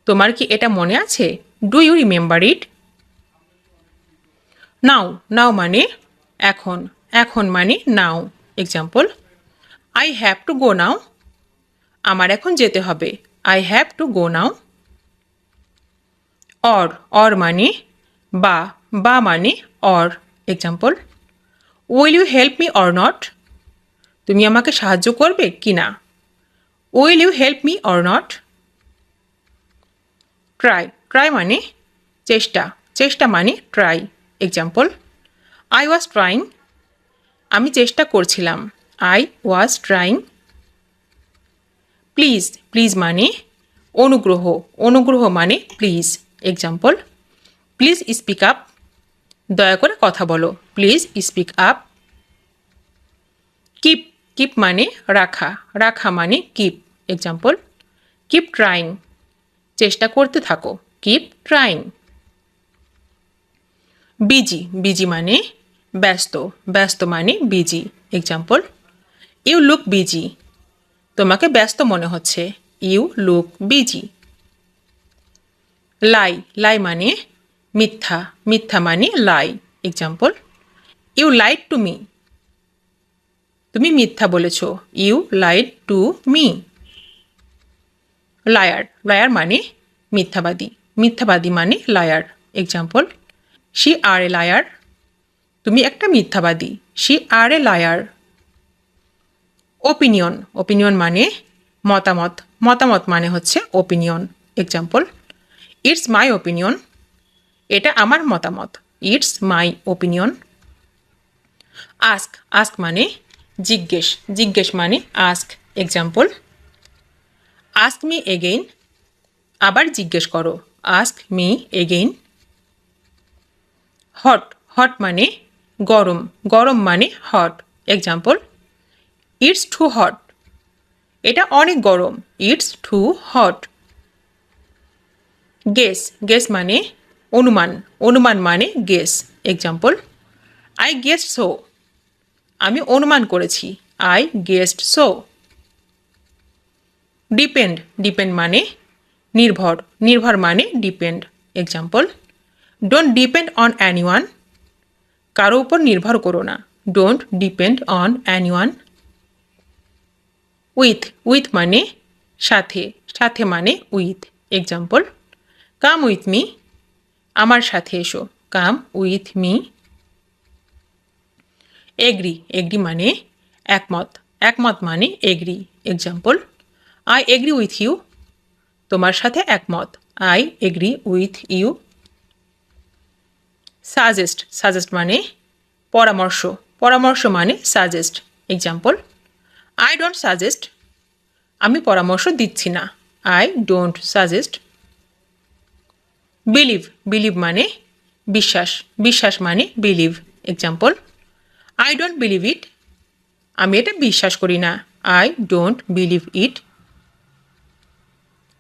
তোমার কি এটা মনে আছে? Do you remember it. Now, now মানে এখন, এখন মানে now. Example, I have to go now. আমার এখন যেতে হবে। I have to go now. Or মানে বা, বা মানে or. Example, will you help me or not. তুমি আমাকে সাহায্য করবে কি না? Will you help me or not? Try, try মানে চেষ্টা, চেষ্টা মানে try. Example, I was trying, আমি চেষ্টা করছিলাম। I was trying. Please, please মানে অনুগ্রহ, অনুগ্রহ মানে please. Example, please speak up, দয়া করে কথা বলো। Please speak up. Keep, keep মানে রাখা, রাখা মানে কিপ। এক্সাম্পল, কিপ ট্রাইং, চেষ্টা করতে থাকো। Keep trying. বিজি, বিজি মানে ব্যস্ত, ব্যস্ত মানে busy. Example, you look busy, তোমাকে ব্যস্ত মনে হচ্ছে। You look busy. Lie, lie মানে মিথ্যা, মিথ্যা মানে lie. Example, you lied to me, তুমি মিথ্যা বলেছ। You lied to me. Liar, liar মানে মিথ্যাবাদী, মিথ্যাবাদী মানে liar. Example, she are a liar, তুমি একটা মিথ্যাবাদী। She are a liar. Opinion, opinion মানে মতামত, মতামত মানে হচ্ছে opinion. Example, it's my opinion, এটা আমার মতামত। It's my opinion. Ask, ask মানে জিজ্ঞেস, জিজ্ঞেস মানে ask. Example, ask me again, আবার জিজ্ঞেস করো। Ask me again. Hot, hot মানে গরম, গরম মানে hot. Example, it's too hot, এটা অনেক গরম। It's too hot. Guess, guess মানে অনুমান, অনুমান মানে guess. Example, I guessed so, আমি অনুমান করেছি। I guessed so. Depend, depend মানে নির্ভর, নির্ভর মানে depend. Example, don't depend on anyone, কারো উপর নির্ভর করো না। Don't depend on anyone. With, with মানে সাথে, সাথে মানে with. Example, come with me, আমার সাথে এসো। Come with me. Agree, agree মানে একমত, একমত মানে agree. Example, I agree with you, তোমার সাথে একমত। I agree with you. Suggest, suggest মানে পরামর্শ, পরামর্শ মানে suggest. Example, I don't suggest, আমি পরামর্শ দিচ্ছি না। I don't suggest. Believe, believe মানে বিশ্বাস, বিশ্বাস মানে believe. Example, I don't believe ইট, আমি এটা বিশ্বাস করি না। I don't believe it.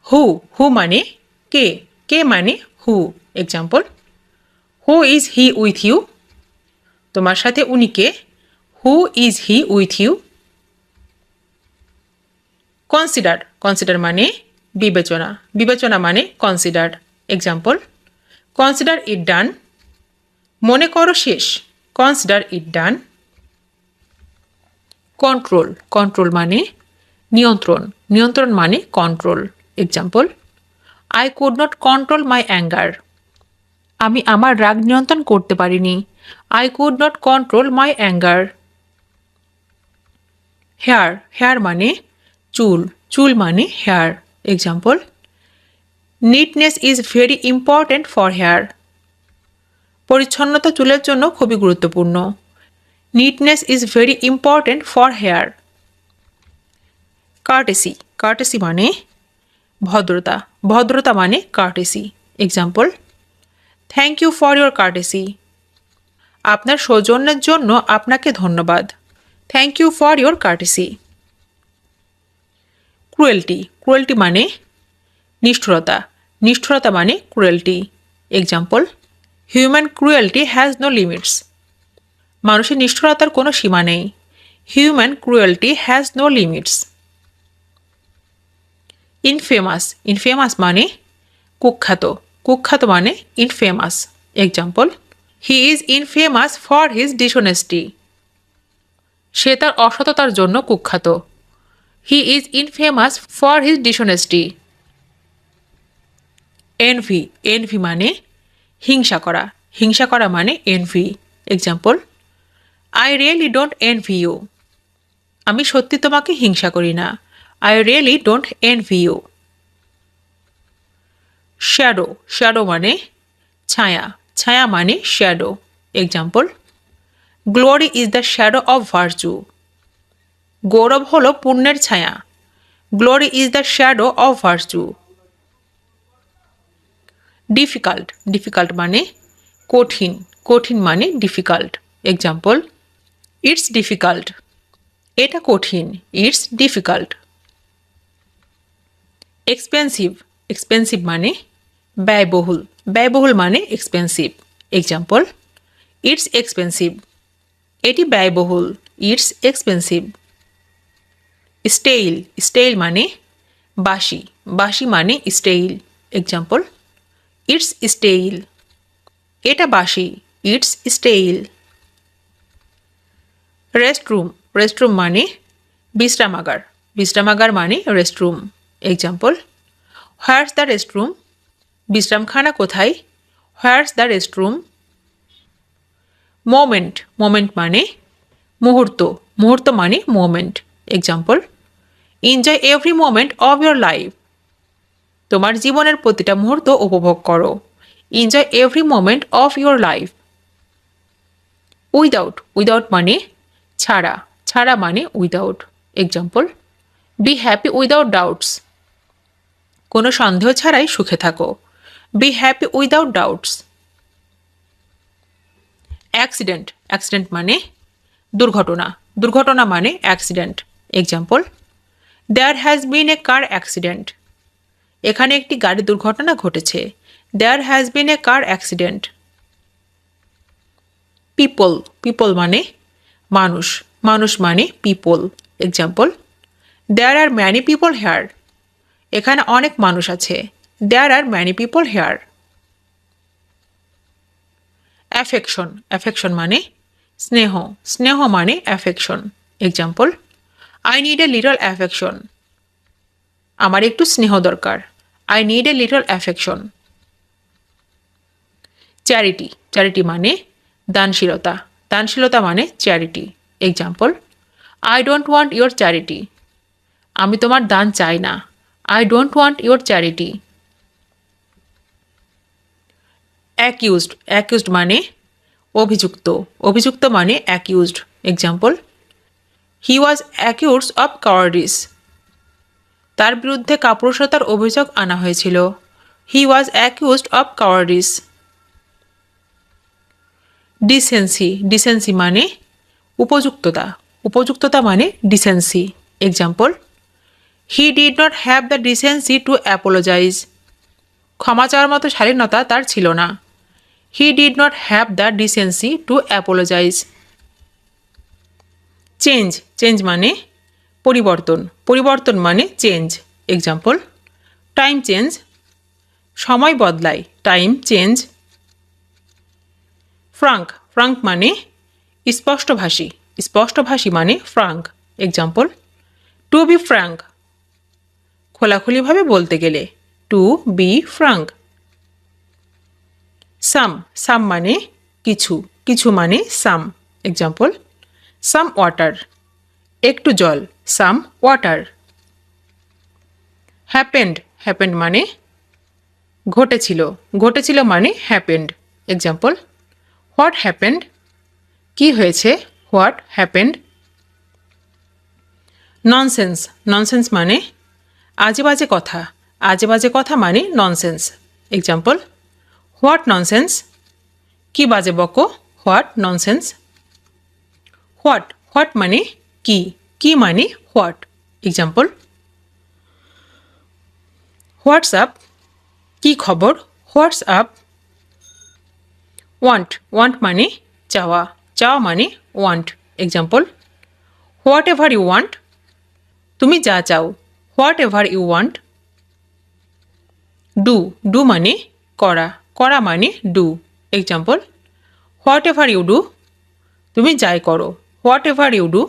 Who, who মানে কে, কে মানে who. Example, who is he with you, তোমার সাথে উনি কে। Who is he with you. Consider, consider মানে বিবেচনা, বিবেচনা মানে consider. Example, consider it done, মনে করো শেষ। Consider it done. Control, control মানে নিয়ন্ত্রণ, নিয়ন্ত্রণ মানে control. Example, I could not control my anger, আমি আমার রাগ নিয়ন্ত্রণ করতে পারিনি। I could not control my anger. Hair, hair মানে চুল, চুল মানে hair. Example, neatness is very important for hair, পরিচ্ছন্নতা চুলের জন্য খুবই গুরুত্বপূর্ণ। Neatness is very important for hair. Courtesy, courtesy মানে ভদ্রতা, ভদ্রতা মানে courtesy. Example, thank you for your courtesy, আপনার সৌজন্যের জন্য আপনাকে ধন্যবাদ। Thank you for your courtesy. Cruelty, cruelty মানে নিষ্ঠুরতা, নিষ্ঠুরতা মানে cruelty. Example, human cruelty has no limits, মানুষের নিষ্ঠুরতার কোনো সীমা নেই। Human cruelty has no limits. Infamous, infamous মানে কুখ্যাত, কুখ্যাত মানে infamous. Example, he is infamous for his dishonesty, সে তার অসততার জন্য কুখ্যাত। He is infamous for his dishonesty. Envy, envy মানে হিংসা করা, হিংসা করা মানে envy. Example, I really don't envy you, আমি সত্যি তোমাকে হিংসা করি না। I really don't envy you. Shadow, shadow মানে ছায়া, ছায়া মানে shadow. Example, glory is the shadow of virtue. গৌরব হলো পুণ্যের ছায়া। Glory is the shadow of virtue. Difficult, difficult মানে কঠিন, কঠিন মানে ডিফিকাল্ট। Example, it's difficult. এটা কঠিন, ইটস ডিফিকাল্ট। এক্সপেন্সিভ, এক্সপেন্সিভ মানে ব্যয়বহুল, ব্যয়বহুল মানে এক্সপেন্সিভ। Example, it's expensive. এটি ব্যয়বহুল, ইটস এক্সপেন্সিভ। স্টেইল, স্টেইল মানে বাসি, বাসি মানে স্টেইল। Example, it's স্টেইল। এটা বাসি, ইটস স্টেইল। রেস্টরুম, রেস্টরুম মানে বিশ্রামাগার, বিশ্রামাগার মানে restroom. Example, where's the restroom. বিশ্রামখানা কোথায়? Where's the restroom. Moment, moment মানে মুহূর্ত, মুহূর্ত মানে moment. Example, enjoy every moment of your life. তোমার জীবনের প্রতিটা মুহূর্ত উপভোগ করো। Enjoy every moment of your life. Without, without মানে ছাড়া, ছাড়া মানে without. Example, be happy without doubts. কোনো সন্দেহ ছাড়াই সুখে থাকো। Be happy without doubts. Accident, accident মানে দুর্ঘটনা, দুর্ঘটনা মানে accident. Example, there has been a car accident. এখানে একটি গাড়ি দুর্ঘটনা ঘটেছে। There has been a car accident. People, people মানে মানুষ, মানুষ মানে people. Example, there are many people here. এখানে অনেক মানুষ আছে। There are many people here. Affection, affection মানে স্নেহ, স্নেহ মানে affection. Example, I need a little affection. আমার একটু স্নেহ দরকার। I need a little affection. Charity, charity মানে দানশীলতা, দানশীলতা মানে charity. Example, I don't want your charity. আমি তোমার দান চাই না। I don't want your charity. Accused, accused মানে অভিযুক্ত, অভিযুক্ত মানে accused. Example, he was accused of cowardice. তার বিরুদ্ধে কাপুরুষতার অভিযোগ আনা হয়েছিল। He was accused of cowardice. Decency, decency মানে উপযুক্ততা, উপযুক্ততা মানে decency. Example, he did not have the decency to apologise. ক্ষমা চাওয়ার মতো শালীনতা তার ছিল না। He did not have the decency to apologise. Change, change মানে পরিবর্তন, পরিবর্তন মানে চেঞ্জ। Example, time change. সময় বদলায়, টাইম চেঞ্জ। ফ্রাঙ্ক, ফ্রাঙ্ক মানে স্পষ্টভাষী, স্পষ্টভাষী মানে frank. Example, to be frank. খোলাখুলিভাবে বলতে গেলে to be frank. Some, some মানে কিছু, কিছু মানে সাম। Example, some water. একটু জল, সাম ওয়াটার। হ্যাপেন্ড, হ্যাপেন্ড মানে ঘটেছিল, ঘটেছিল মানে হ্যাপেন্ড। Example, what happened. কি হয়েছে? What happened. ননসেন্স, ননসেন্স মানে আজে বাজে কথা, আজে বাজে কথা মানে ননসেন্স। Example, what nonsense. কি বাজে বকো? What nonsense. হোয়াট, হোয়াট মানে কি, কি মানে হোয়াট। Example, WhatsApp. কি খবর? হোয়াটসঅ্যাপ। ওয়ান্ট, ওয়ান্ট মানে চাওয়া, চাওয়া মানে want. Example, whatever you want. তুমি যা চাও। Whatever you want. Do, do মানে করা, করা মানে do. Example, whatever you do. তুমি যাই করো। Whatever you do.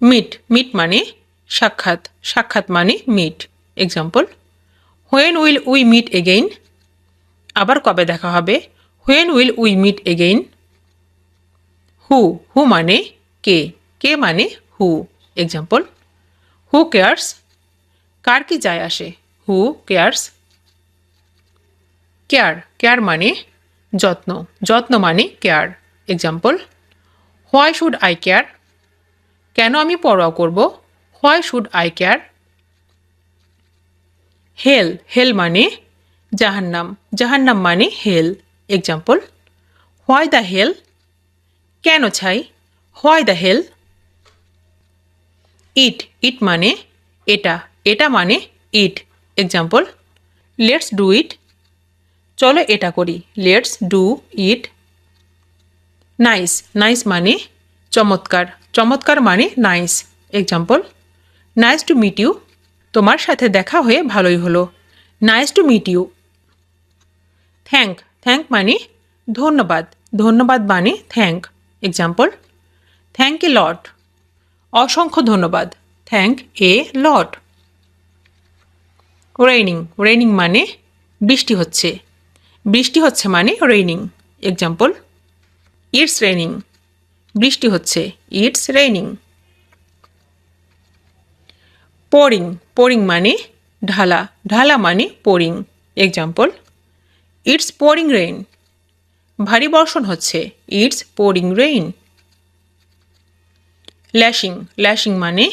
Meet, meet মানে সাক্ষাৎ, সাক্ষাৎ মানে meet. Example, when will we meet again. আবার কবে দেখা হবে? When will we meet again. Who, who মানে কে, কে মানে হু। এক্সাম্পল, হু কেয়ার্স, কার কি যায় আসে, হু কেয়ার্স। কেয়ার, কেয়ার মানে যত্ন, যত্ন মানে care. Example, why should eye care, কেন আমি পরোয়া করব, হোয়াই শুড আই কেয়ার। হেল, হেল মানে জাহান্নাম, জাহান্নাম মানে হেল। এক্সাম্পল, হোয়াই দ্য হেল, কেন ছাই, হোয়াই দ্য হেল। ইট, ইট মানে এটা, এটা মানে it. Example, let's do it, চলো এটা করি, let's do it. Nice, nice মানে চমৎকার, চমৎকার মানে nice. Example, nice to meet you, তোমার সাথে দেখা হয়ে ভালোই হলো, nice to meet you. Thank, thank মানে ধন্যবাদ, ধন্যবাদ মানে thank. Example, thank a lot, অসংখ্য ধন্যবাদ, thank a lot. Raining, raining মানে বৃষ্টি হচ্ছে, বৃষ্টি হচ্ছে মানে রেইনিং। এক্সাম্পল, ইটস রেইনিং, বৃষ্টি হচ্ছে, ইটস রেইনিং। পোরিং, পোরিং মানে ঢালা, ঢালা মানে pouring. Example, it's pouring rain, ভারী বর্ষণ হচ্ছে, ইটস পোরিং রেইন। ল্যাশিং, ল্যাশিং মানে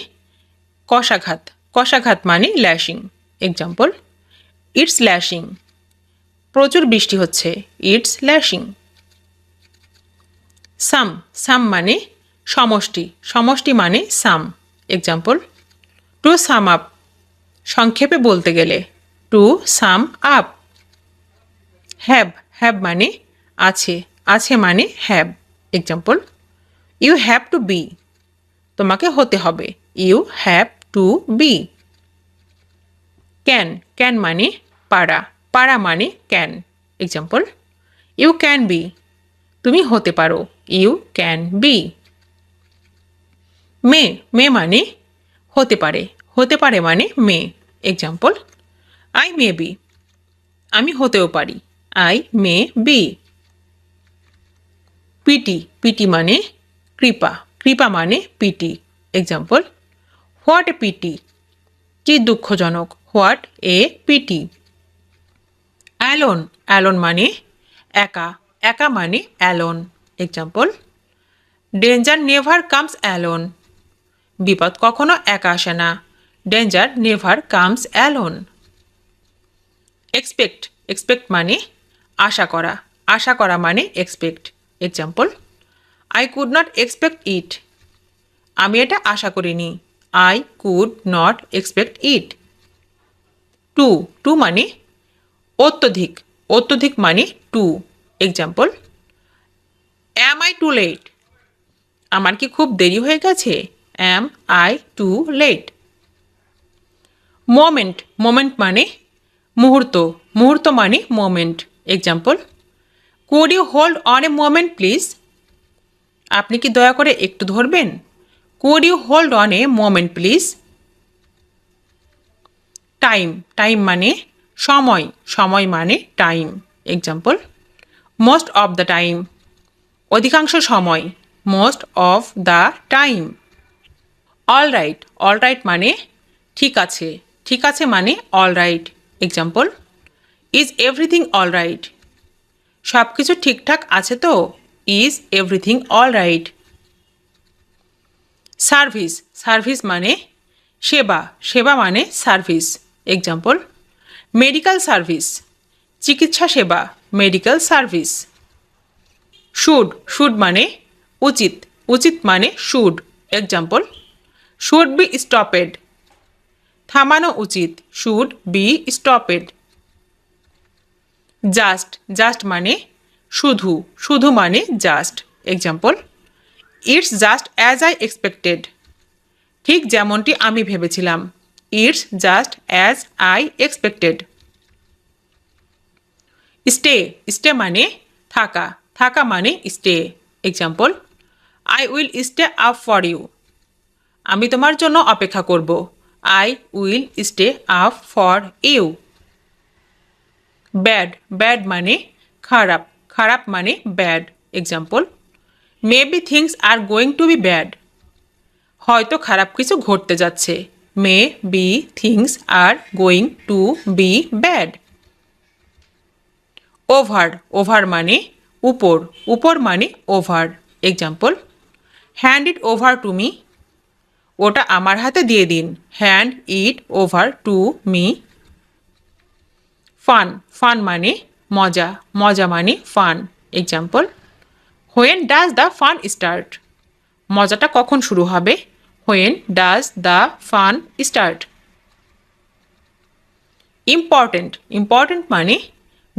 কষাঘাত, কষাঘাত মানে ল্যাশিং। এক্সাম্পল, ইটস ল্যাশিং, প্রচুর বৃষ্টি হচ্ছে, ইটস ল্যাশিং। সাম, সাম মানে সমষ্টি, সমষ্টি মানে sum. Example, to sum up, সংক্ষেপে বলতে গেলে, to sum up. Have, have মানে আছে, আছে মানে have. Example, you have to be, তোমাকে হতে হবে, you have to be. Can, can মানে পারা, পারা মানে can. Example, you can be, তুমি হতে পারো, you can be. May, may মানে হতে পারে, হতে পারে মানে may. Example, I may be, আমি হতেও পারি, I may B. PT, pity মানে কৃপা, কৃপা মানে pity. Example, what a pity, কি দুঃখজনক, what a pity. Alone, alone মানে একা, একা মানে alone. Example, danger never comes alone, বিপদ কখনো একা আসে না, danger never comes alone. Expect, expect মানে আশা করা, আশা করা মানে expect. Example, I could not expect it, আমি এটা আশা করিনি, I could not expect it. Too, too মানে অত্যধিক, অত্যধিক মানে too. Example, am I too late, আমার কি খুব দেরি হয়ে গেছে, am I too late. Moment, moment মানে মুহূর্ত, মুহূর্ত মানে moment. Example, could you hold on a moment please, আপনি কি দয়া করে একটু ধরবেন, could you hold on a moment please. Time, time মানে সময়, সময় মানে time. Example, most of the time, অধিকাংশ সময়, most of the time. All right, all right মানে ঠিক আছে, ঠিক আছে মানে all right. Example, is everything all right, সব কিছু ঠিকঠাক আছে তো, is everything all right. Service, service মানে সেবা, সেবা মানে সার্ভিস। এক্সাম্পল, মেডিকেল সার্ভিস, চিকিৎসা সেবা, মেডিকেল সার্ভিস। শুড, শুড মানে উচিত, উচিত মানে should. Example, should be stopped, থামানো উচিত, should be stopped. Just, just মানে শুধু, শুধু মানে just. Example, it's just as I expected, ঠিক যেমনটি আমি ভেবেছিলাম, it's just as I expected. Stay, stay মানে থাকা, থাকা মানে stay. Example, I will stay up for you, আমি তোমার জন্য অপেক্ষা করব, I will stay up for you. Bad, bad মানে খারাপ, খারাপ মানে bad. Example, maybe things are going to B bad, হয়তো খারাপ কিছু ঘটতে যাচ্ছে। May be things are going to B bad. Over, over মানে উপর, উপর মানে over. Example, hand it over to me. ওটা আমার হাতে দিয়ে দিন। Hand it over to me. Fun, fun মানে মজা, মজা মানে fun. Example, when does the fun start. মজাটা কখন শুরু হবে? When does the fun start. Important, important মানে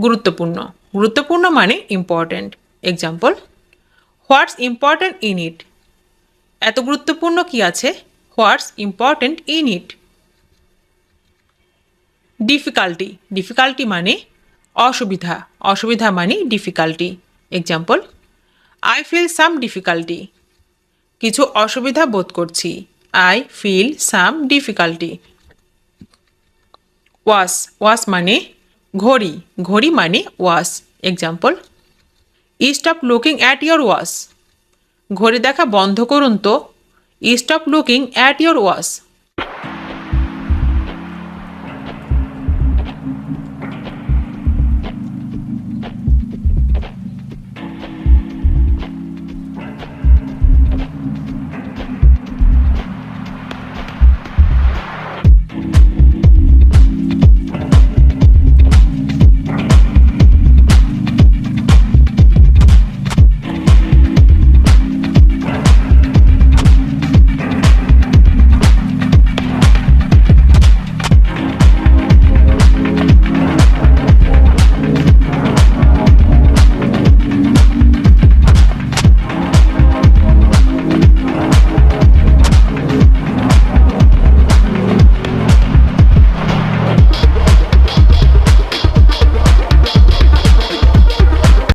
গুরুত্বপূর্ণ, গুরুত্বপূর্ণ মানে important. Example, what's important in it. এত গুরুত্বপূর্ণ কি আছে? What's important in it. Difficulty, difficulty মানে অসুবিধা, অসুবিধা মানে difficulty. Example, I feel some difficulty. কিছু অসুবিধা বোধ করছি। I feel some difficulty. Watch, wash মানে ঘড়ি, ঘড়ি মানে watch. Example, stop looking at your watch. ঘড়ি দেখা বন্ধ করুন তো। Stop looking at your wash.